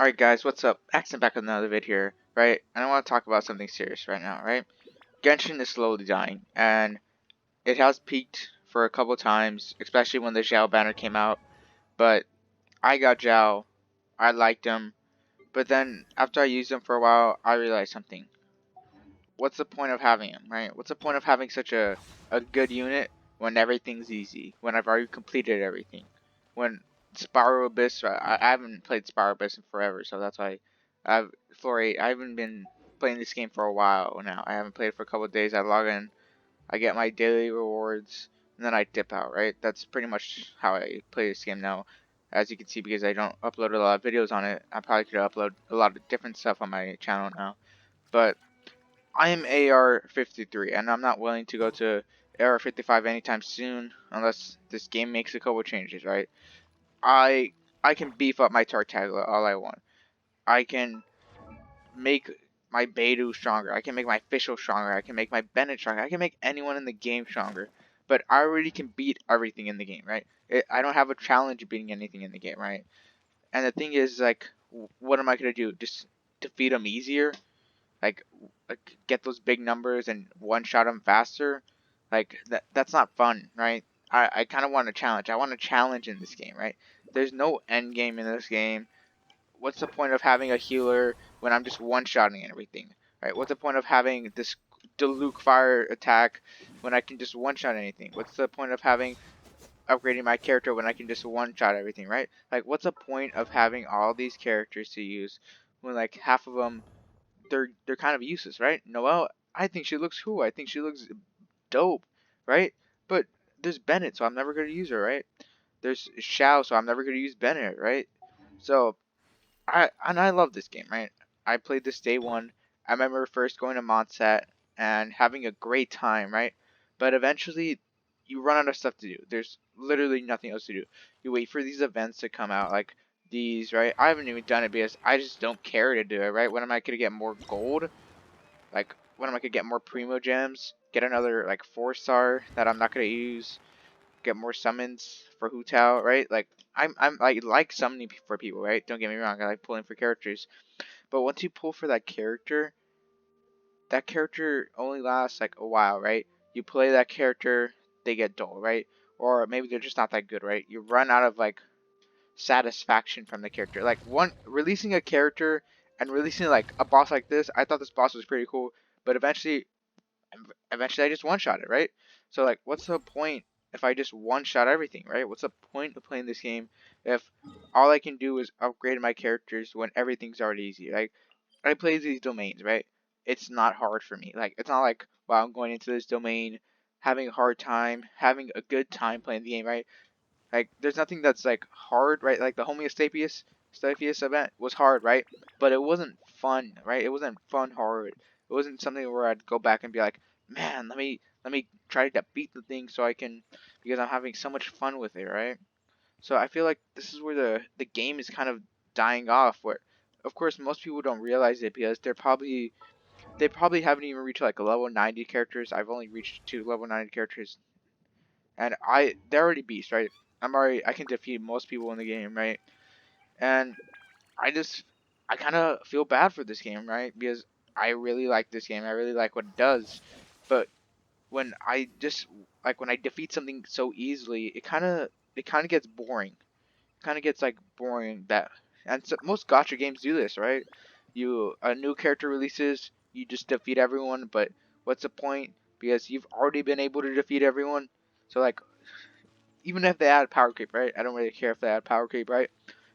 Alright guys, what's up? Axon back with another vid here, right? And I want to talk about something serious right now, right? Genshin is slowly dying, and it has peaked for a couple times, especially when the Zhao banner came out. But I got Zhao, I liked him, but then after I used him for a while, I realized something. What's the point of having him, right? What's the point of having such a good unit when everything's easy, when I've already completed everything? When Spiral Abyss, I haven't played Spiral Abyss in forever, so that's why Floor 8, I haven't been playing this game for a while now. I haven't played it for a couple of days. I log in, I get my daily rewards, and then I dip out, right? That's pretty much how I play this game now. As you can see, because I don't upload a lot of videos on it, I probably could upload a lot of different stuff on my channel now. But I am AR-53, and I'm not willing to go to AR-55 anytime soon, unless this game makes a couple changes, right? I I can beef up my Tartaglia all I want. I can make my Beidou stronger. I can make my Fischl stronger. I can make my Bennett stronger. I can make anyone in the game stronger. But I already can beat everything in the game, right? I don't have a challenge beating anything in the game, right? And the thing is, like, what am I gonna do? Just defeat them easier? Like, get those big numbers and one shot them faster? Like, that's not fun, right? I kind of want a challenge. I want a challenge in this game, right? There's no end game in this game. What's the point of having a healer when I'm just one-shotting everything, right? What's the point of having this Diluc fire attack when I can just one-shot anything? What's the point of having upgrading my character when I can just one-shot everything, right? Like, what's the point of having all these characters to use when, like, half of them, they're kind of useless, right? Noelle, I think she looks cool. I think she looks dope, right? But there's Bennett, so I'm never going to use her, right? There's Xiao, so I'm never going to use Bennett, right? So I love this game, right? I played this day one. I remember first going to Mondstadt and having a great time, right? But eventually, you run out of stuff to do. There's literally nothing else to do. You wait for these events to come out, like these, right? I haven't even done it because I just don't care to do it, right? When am I gonna get more gold? Like, when am I gonna get more primo gems? Get another like 4-star that I'm not gonna use? Get more summons for Hu Tao, right? Like, I'm like summoning for people, right? Don't get me wrong, I like pulling for characters. But once you pull for that character only lasts like a while, right? You play that character, they get dull, right? Or maybe they're just not that good, right? You run out of like satisfaction from the character. Like, one releasing a character and releasing like a boss like this, I thought this boss was pretty cool, but eventually I just one-shot it, right? So, like, what's the point if I just one-shot everything, right? What's the point of playing this game if all I can do is upgrade my characters when everything's already easy? Like, I play these domains, right? It's not hard for me. Like, it's not like, wow, I'm going into this domain, having a hard time, having a good time playing the game, right? Like, there's nothing that's, like, hard, right? Like, the Homeostapius event was hard, right? But it wasn't fun, right? It wasn't fun hard. It wasn't something where I'd go back and be like, man, let me try to beat the thing so I can, because I'm having so much fun with it, right? So I feel like this is where the game is kind of dying off, where, of course, most people don't realize it because they probably haven't even reached, like, a level 90 characters. I've only reached 2 level 90 characters, and they're already beasts, right? I can defeat most people in the game, right? And I kind of feel bad for this game, right? Because I really like this game. I really like what it does. But when I just, like, when I defeat something so easily, it kind of gets boring. It kind of gets, like, boring. And so, most gacha games do this, right? A new character releases, you just defeat everyone, but what's the point? Because you've already been able to defeat everyone. So, like, even if they add power creep, right? I don't really care if they add power creep, right?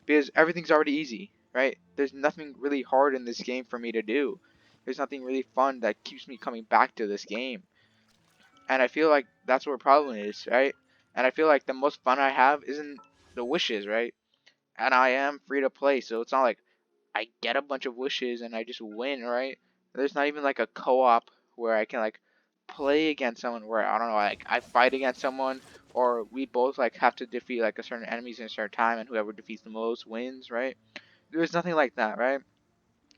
Because everything's already easy, right? There's nothing really hard in this game for me to do. There's nothing really fun that keeps me coming back to this game. And I feel like that's where the problem is, right? And I feel like the most fun I have isn't the wishes, right? And I am free to play, so it's not like I get a bunch of wishes and I just win, right? There's not even like a co-op where I can like play against someone where I don't know, like I fight against someone or we both like have to defeat like a certain enemies in a certain time and whoever defeats the most wins, right? There's nothing like that, right?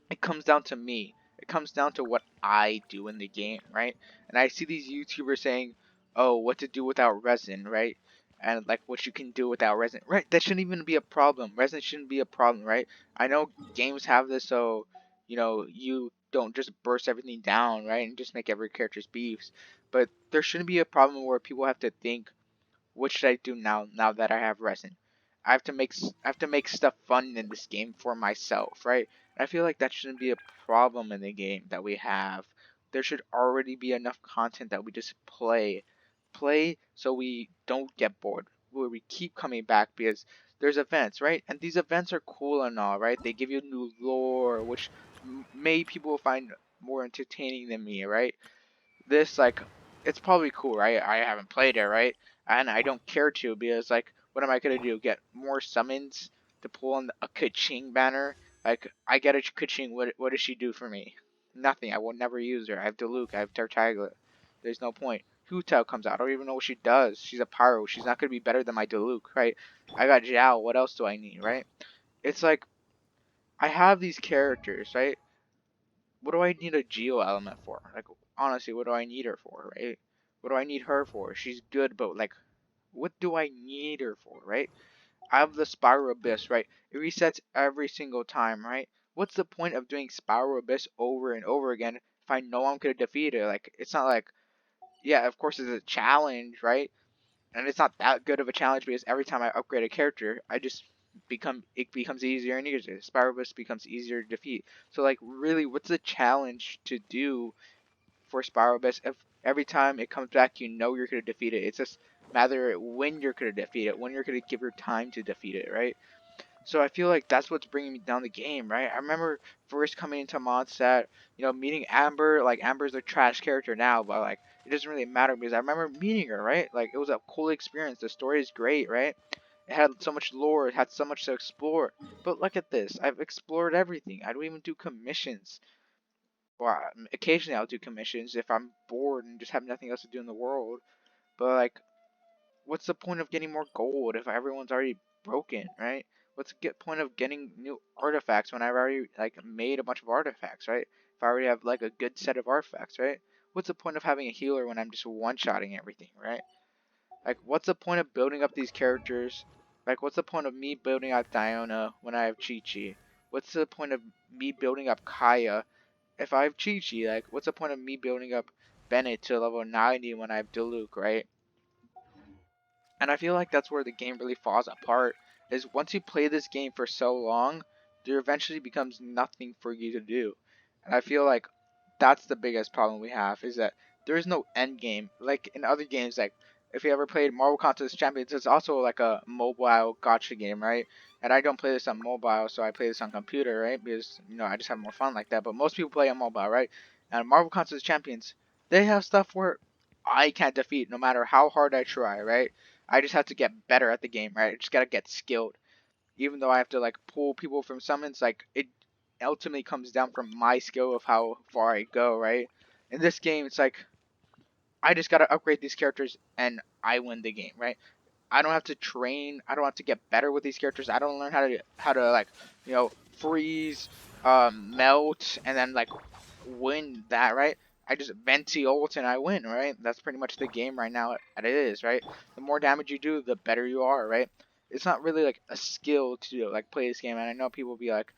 It comes down to me. It comes down to what I do in the game, right? And I see these YouTubers saying, "Oh, what to do without resin," right? and like what you can do without resin. Right, that shouldn't even be a problem. Resin shouldn't be a problem, right? I know games have this, so you don't just burst everything down, right, and just make every character's beefs. But there shouldn't be a problem where people have to think, what should I do now that I have resin? I have to make stuff fun in this game for myself, right? And I feel like that shouldn't be a problem in the game that we have. There should already be enough content that we just play so we don't get bored, where we keep coming back because there's events, right? And these events are cool and all, right? They give you new lore, which may people find more entertaining than me, right? This, like, it's probably cool, right? I haven't played it, right? And I don't care to, because like, what am I gonna do? Get more summons to pull on a Kaching banner? Like, I get a Kaching, what does she do for me? Nothing. I will never use her. I have Diluc, I have Tartaglia. There's no point. Hu Tao comes out. I don't even know what she does. She's a pyro. She's not gonna be better than my Diluc, right? I got Zhao. What else do I need, right? It's like, I have these characters, right? What do I need a Geo element for? Like, honestly, what do I need her for, right? What do I need her for? She's good, but like, what do I need her for, right? I have the Spiral Abyss, right? It resets every single time, right? What's the point of doing Spiral Abyss over and over again if I know I'm gonna defeat it? Like, it's not like, yeah, of course it's a challenge, right? And it's not that good of a challenge because every time I upgrade a character, it becomes easier and easier. Spyrogus becomes easier to defeat. So like, really, what's the challenge to do for Spyrogus if every time it comes back you know you're gonna defeat it? It's just matter when you're gonna defeat it, when you're gonna give your time to defeat it, right? So I feel like that's what's bringing me down the game, right? I remember first coming into Mondstadt, meeting Amber. Like, Amber's a trash character now, but like, it doesn't really matter because I remember meeting her, right? Like, it was a cool experience. The story is great, right? It had so much lore. It had so much to explore. But look at this. I've explored everything. I don't even do commissions. Well, occasionally I'll do commissions if I'm bored and just have nothing else to do in the world. But like, what's the point of getting more gold if everyone's already broken, right? What's the point of getting new artifacts when I've already like made a bunch of artifacts, right? If I already have like a good set of artifacts, right? What's the point of having a healer when I'm just one-shotting everything, right? Like, what's the point of building up these characters? Like, what's the point of me building up Diona when I have Chi-Chi? What's the point of me building up Kaya if I have Chi-Chi? Like, what's the point of me building up Bennett to level 90 when I have Diluc, right? And I feel like that's where the game really falls apart, is once you play this game for so long, there eventually becomes nothing for you to do. And I feel like that's the biggest problem we have, is that there is no end game. Like in other games, like if you ever played Marvel Contest Champions, it's also like a mobile gotcha game, right? And I don't play this on mobile, so I play this on computer, right? Because, I just have more fun like that. But most people play on mobile, right? And Marvel Contest Champions, they have stuff where I can't defeat no matter how hard I try, right? I just have to get better at the game, right? I just gotta get skilled. Even though I have to like pull people from summons, like it ultimately comes down from my skill of how far I go, right? In this game, it's like I just gotta upgrade these characters and I win the game, right? I don't have to train. I don't have to get better with these characters. I don't learn how to like freeze, melt, and then like win that, right? I just venti ult and I win, right? That's pretty much the game right now. It is, right? The more damage you do, the better you are, right? It's not really like a skill to like play this game, and I know people will be like,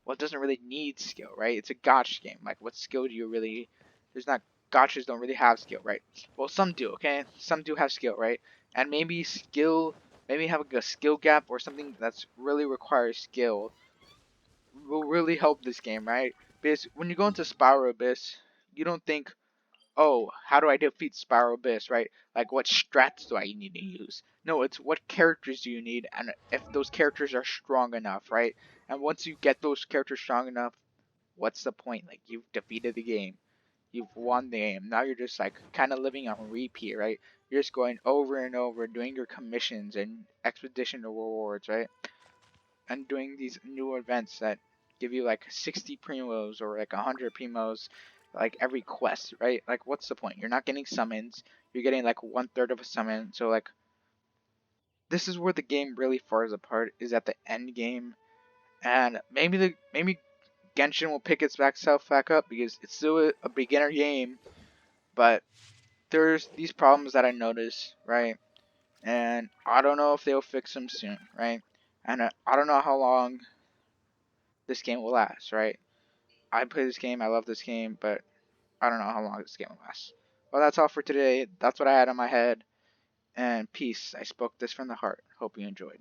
well, it doesn't really need skill, right? It's a gotcha game. Like, what skill do you really? There's not gotchas don't really have skill, right? Well, some do, okay? Some do have skill, right? And maybe have a skill gap or something that's really requires skill will really help this game, right? Because when you go into Spiral Abyss, you don't think, oh, how do I defeat Spiral Abyss, right? Like, what strats do I need to use? No, it's what characters do you need, and if those characters are strong enough, right? And once you get those characters strong enough, what's the point? Like, you've defeated the game. You've won the game. Now you're just, like, kind of living on repeat, right? You're just going over and over, doing your commissions and expedition rewards, right? And doing these new events that give you like 60 primos or like 100 primos like every quest, right? Like, what's the point? You're not getting summons. You're getting like 1/3 of a summon. So like, this is where the game really falls apart, is at the end game. And maybe Genshin will pick its self back up because it's still a beginner game, but there's these problems that I notice, right? and I don't know if they'll fix them soon, right? And I don't know how long this game will last, right? I play this game, I love this game, but I don't know how long this game will last. Well, that's all for today. That's what I had in my head. And peace. I spoke this from the heart. Hope you enjoyed.